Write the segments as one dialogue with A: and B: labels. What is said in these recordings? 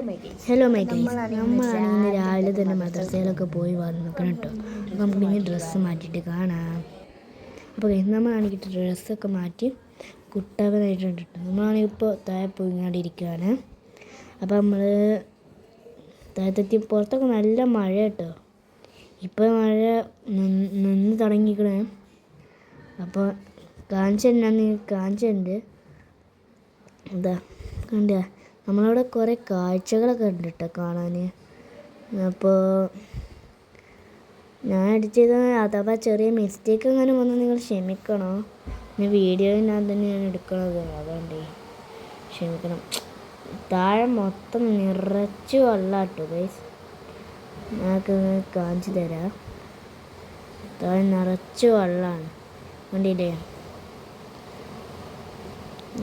A: Hello my guys, നമ്മളാണ് ഇന്ന് രാവിലെ തന്നെ മദ്രസയിലൊക്കെ പോയി വന്നിക്കണം കേട്ടോ. അപ്പോൾ നമുക്ക് ഇനി ഡ്രസ്സ് മാറ്റിയിട്ട് കാണാം. അപ്പോൾ നമ്മളാണെങ്കിൽ ഡ്രസ്സൊക്കെ മാറ്റി കുട്ടാവനായിട്ടുണ്ട് കേട്ടോ. നമ്മളാണെങ്കിൽ ഇപ്പോൾ താഴെ പോയിക്കൊണ്ടിരിക്കുകയാണ്. അപ്പോൾ നമ്മൾ താഴത്തെത്തി. പുറത്തൊക്കെ നല്ല മഴ കേട്ടോ. ഇപ്പോൾ മഴ നിന്ന് തുടങ്ങിക്കണേ. അപ്പോൾ കാണിച്ചിട്ടുണ്ട് എന്താ കണ്ട, നമ്മളവിടെ കുറേ കാഴ്ചകളൊക്കെ ഉണ്ട് കേട്ടോ കാണാൻ. അപ്പോൾ ഞാൻ എഡിറ്റ് ചെയ്ത അഥവാ ചെറിയ മിസ്റ്റേക്ക് അങ്ങനെ വന്നാൽ നിങ്ങൾ ക്ഷമിക്കണോ. പിന്നെ വീഡിയോ ഞാൻ തന്നെയാണ് എടുക്കണത്, അതുകൊണ്ട് ക്ഷമിക്കണം. താഴെ മൊത്തം നിറച്ച് വെള്ളം കേട്ടോ ഗൈസ്. ഞങ്ങൾക്ക് കാണിച്ചു തരാം. താഴെ നിറച്ച് വെള്ളമാണ്, കണ്ടില്ലേ.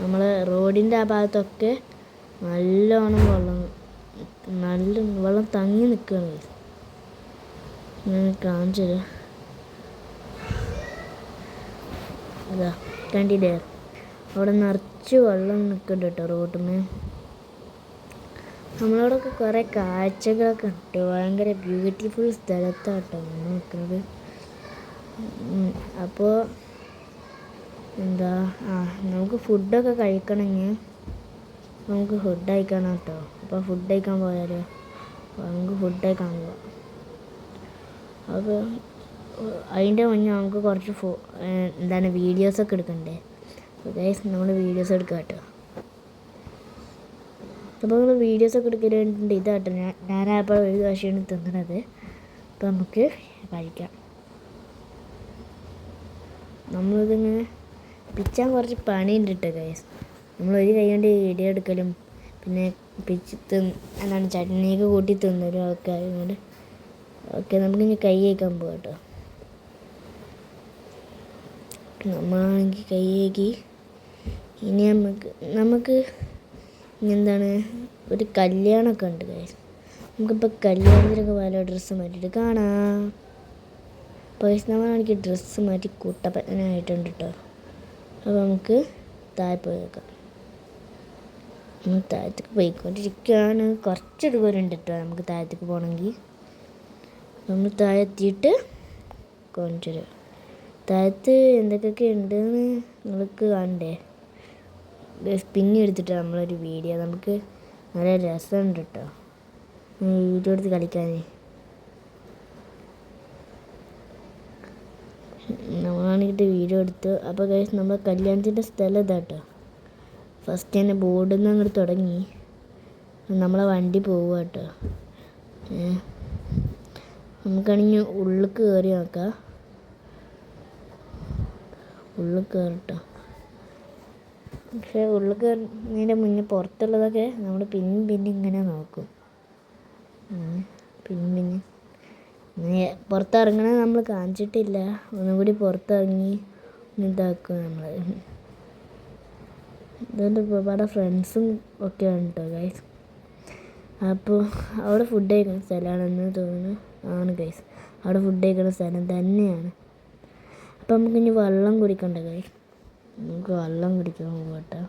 A: നമ്മൾ റോഡിൻ്റെ ആ ഭാഗത്തൊക്കെ നല്ലോണം വെള്ളം തങ്ങി നിൽക്കുകയാണ്. ഞാൻ കാണിച്ചു തരാം. അതാ കണ്ടില്ലേ, അവിടെ നിറച്ച് വെള്ളം നിൽക്കുന്നുണ്ട് കേട്ടോ റോഡിന്. നമ്മളവിടെയൊക്കെ കുറേ കാഴ്ചകളൊക്കെ ഉണ്ട്. ഭയങ്കര ബ്യൂട്ടിഫുൾ സ്ഥലത്താണ് കേട്ടോ നമ്മൾ നിൽക്കുന്നത്. അപ്പോൾ എന്താ നമുക്ക് ഫുഡൊക്കെ കഴിക്കണമെങ്കിൽ നമുക്ക് ഫുഡ് കഴിക്കണം കേട്ടോ. അപ്പോൾ ഫുഡ് കഴിക്കാൻ പോയാലോ, നമുക്ക് ഫുഡ് കഴിക്കാൻ പോവാം. അപ്പോൾ അതിൻ്റെ മുന്നേ നമുക്ക് കുറച്ച് വീഡിയോസൊക്കെ എടുക്കണ്ടേ. അപ്പോൾ ഗൈസ് നമ്മൾ വീഡിയോസ് എടുക്കാം കേട്ടോ. അപ്പോൾ നമ്മൾ വീഡിയോസൊക്കെ എടുക്കാൻ വേണ്ടിയിട്ട് ഇതാട്ടോ ഞാനപ്പോൾ ഒരു ദോശയാണ് തിന്നണത്. അപ്പോൾ നമുക്ക് കഴിക്കാം. നമ്മളിതിങ്ങനെ പിച്ചാൻ കുറച്ച് പണിയുണ്ട് കേട്ടോ ഗൈസ്. നമ്മളൊരു കൈ കൊണ്ട് വീഡിയോ എടുക്കലും പിന്നെ ചട്നിയൊക്കെ കൂട്ടി തിന്നലും ഒക്കെ ആയതുകൊണ്ട് ഓക്കെ, നമുക്കിനി കൈ കഴിക്കാൻ പോകാം കേട്ടോ. നമ്മളാണെങ്കിൽ കൈ കഴുകി ഇനി നമുക്ക് ഒരു കല്യാണമൊക്കെ ഉണ്ട് ഗൈസ്. നമുക്കിപ്പോൾ കല്യാണത്തിനൊക്കെ പല ഡ്രസ്സ് മാറ്റിയിട്ട് കാണാം. പൈസ നമ്മളാണെങ്കിൽ ഡ്രസ്സ് മാറ്റി കൂട്ടപ്പനായിട്ടുണ്ട് കേട്ടോ. അപ്പോൾ നമുക്ക് താഴെ പോയി വെക്കാം. നമ്മൾ താഴത്തേക്ക് പോയിക്കൊണ്ടിരിക്കുകയാണ്. കുറച്ച് ദൂരമുണ്ട് കേട്ടോ നമുക്ക് താഴത്തേക്ക് പോകണമെങ്കിൽ. നമ്മൾ താഴെ എത്തിയിട്ട് കൊണ്ടുവരും. താഴത്ത് എന്തൊക്കെ ഉണ്ടെന്ന് നിങ്ങൾക്ക് കാണണ്ടേ. പിന്നെ എടുത്തിട്ട് നമ്മളൊരു വീഡിയോ, നമുക്ക് നല്ല രസമുണ്ട് കേട്ടോ വീഡിയോ എടുത്ത് കളിക്കാൻ. നമ്മളാണെങ്കിൽ വീഡിയോ എടുത്തു. അപ്പോൾ ഗൈസ് നമ്മൾ കല്യാണത്തിൻ്റെ സ്ഥലം ഇതാട്ടോ. ഫസ്റ്റ് തന്നെ ബോർഡിൽ നിന്ന് അങ്ങോട്ട് തുടങ്ങി നമ്മളെ വണ്ടി പോവുക കേട്ടോ. നമുക്കാണെങ്കിൽ ഉള്ളിൽ കയറി നോക്കാം. ഉള്ളിൽ കയറിട്ടോ. പക്ഷേ ഉള്ളിൽ കയറുന്നതിൻ്റെ മുന്നേ പുറത്തുള്ളതൊക്കെ നമ്മൾ പിന്നെ ഇങ്ങനെ നോക്കും. പിന്നെ പുറത്തിറങ്ങണത് നമ്മൾ കാണിച്ചിട്ടില്ല. ഒന്നും കൂടി പുറത്തിറങ്ങി ഇതാക്കും നമ്മൾ. ഇതുകൊണ്ട് ഒരുപാട് ഫ്രണ്ട്സും ഒക്കെയാണ് കേട്ടോ ഗൈസ്. അപ്പോൾ അവിടെ ഫുഡ് കഴിക്കുന്ന സ്ഥലമാണെന്ന് തോന്നുന്നു. ആണ് ഗൈസ്, അവിടെ ഫുഡ് കഴിക്കുന്ന സ്ഥലം തന്നെയാണ്. അപ്പോൾ നമുക്കിനി വെള്ളം കുടിക്കണ്ട ഗൈസ്. നമുക്ക് വെള്ളം കുടിക്കാൻ പോകട്ടോ.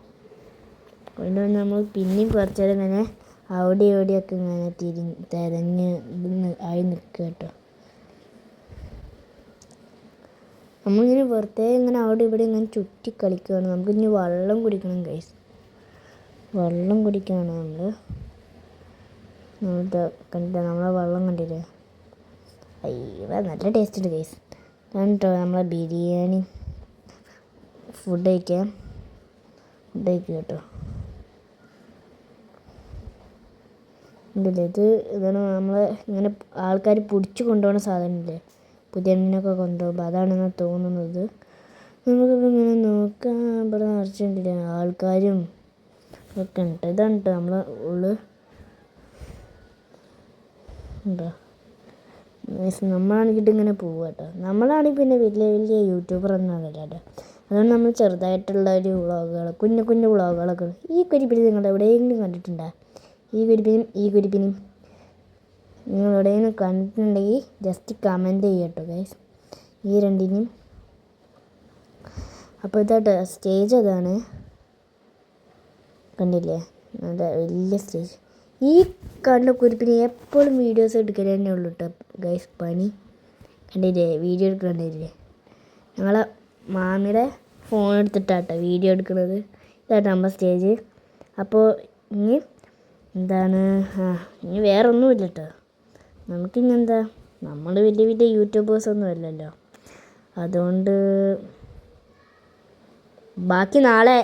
A: അതുകൊണ്ട് നമ്മൾ പിന്നെയും കുറച്ച് നേരം ഇങ്ങനെ അവിടെ ഇവിടെയൊക്കെ ഇങ്ങനെ തിരഞ്ഞ് ആയി നിൽക്കുക കേട്ടോ. നമ്മളിങ്ങനെ വെറുതെ ഇങ്ങനെ അവിടെ ഇവിടെ ഇങ്ങനെ ചുറ്റി കളിക്കുകയാണ്. നമുക്കിനി വെള്ളം കുടിക്കണം ഗൈസ്. വെള്ളം കുടിക്കുകയാണ് നമ്മളെ വെള്ളം കണ്ടില്ലേ. അയ്യോ നല്ല ടേസ്റ്റ് ഉണ്ട് ഗൈസ്. കേട്ടോ നമ്മളെ ബിരിയാണി ഫുഡ് കഴിക്കുക കേട്ടോ. ഉണ്ടല്ലേ, ഇതാണ് നമ്മളെ ഇങ്ങനെ ആൾക്കാർ പിടിച്ച് കൊണ്ടുപോകുന്ന സാധനമില്ലേ, പുതിയ എണ്ണയൊക്കെ കൊണ്ടുപോകുമ്പോൾ അതാണെന്ന് തോന്നുന്നത്. നമുക്കിപ്പോൾ ഇങ്ങനെ നോക്കാം. ഇവിടെ നിറച്ചിട്ടില്ലേ ആൾക്കാരും ഒക്കെ ഉണ്ട്. ഇതാണ് കേട്ടോ നമ്മളെ ഉള്ളിൽ ഉണ്ടോ. നമ്മളാണെങ്കിൽ ഇങ്ങനെ പോവുക കേട്ടോ. നമ്മളാണെങ്കിൽ പിന്നെ വലിയ യൂട്യൂബർ ഒന്നും ആകില്ല കേട്ടോ. അതുകൊണ്ട് നമ്മൾ ചെറുതായിട്ടുള്ള ഒരു വ്ളോഗുകൾ, കുഞ്ഞു വ്ളോഗുകളൊക്കെ. ഈ കുരിപ്പിനി നിങ്ങൾ എവിടെയെങ്കിലും കണ്ടിട്ടുണ്ടോ? ഈ കുരിപ്പിനും നിങ്ങൾ എവിടെയെങ്കിലും കണ്ടിട്ടുണ്ടെങ്കിൽ ജസ്റ്റ് കമൻറ്റ് ചെയ്യുക കേട്ടോ ഗൈസ്, ഈ രണ്ടിനും. അപ്പോൾ ഇതാട്ടോ സ്റ്റേജ്, അതാണ് കണ്ടില്ലേ, നല്ല വലിയ സ്റ്റേജ്. ഈ കണ്ട കുരിപ്പിന് എപ്പോഴും വീഡിയോസ് എടുക്കൽ തന്നെ ഉള്ളൂ കേട്ടോ ഗൈസ്. പണി കണ്ടില്ലേ, വീഡിയോ എടുക്കണ്ടില്ലേ. ഞങ്ങളെ മാമിയുടെ ഫോൺ എടുത്തിട്ടാട്ടോ വീഡിയോ എടുക്കുന്നത്. ഇതാട്ടോ നമ്മൾ സ്റ്റേജ്. അപ്പോൾ ഇനി എന്താണ്, ഇനി വേറെ ഒന്നുമില്ല കേട്ടോ. നമുക്കിനി എന്താ, നമ്മൾ വലിയ വലിയ യൂട്യൂബേഴ്സൊന്നും അല്ലല്ലോ. അതുകൊണ്ട് ബാക്കി നാളെ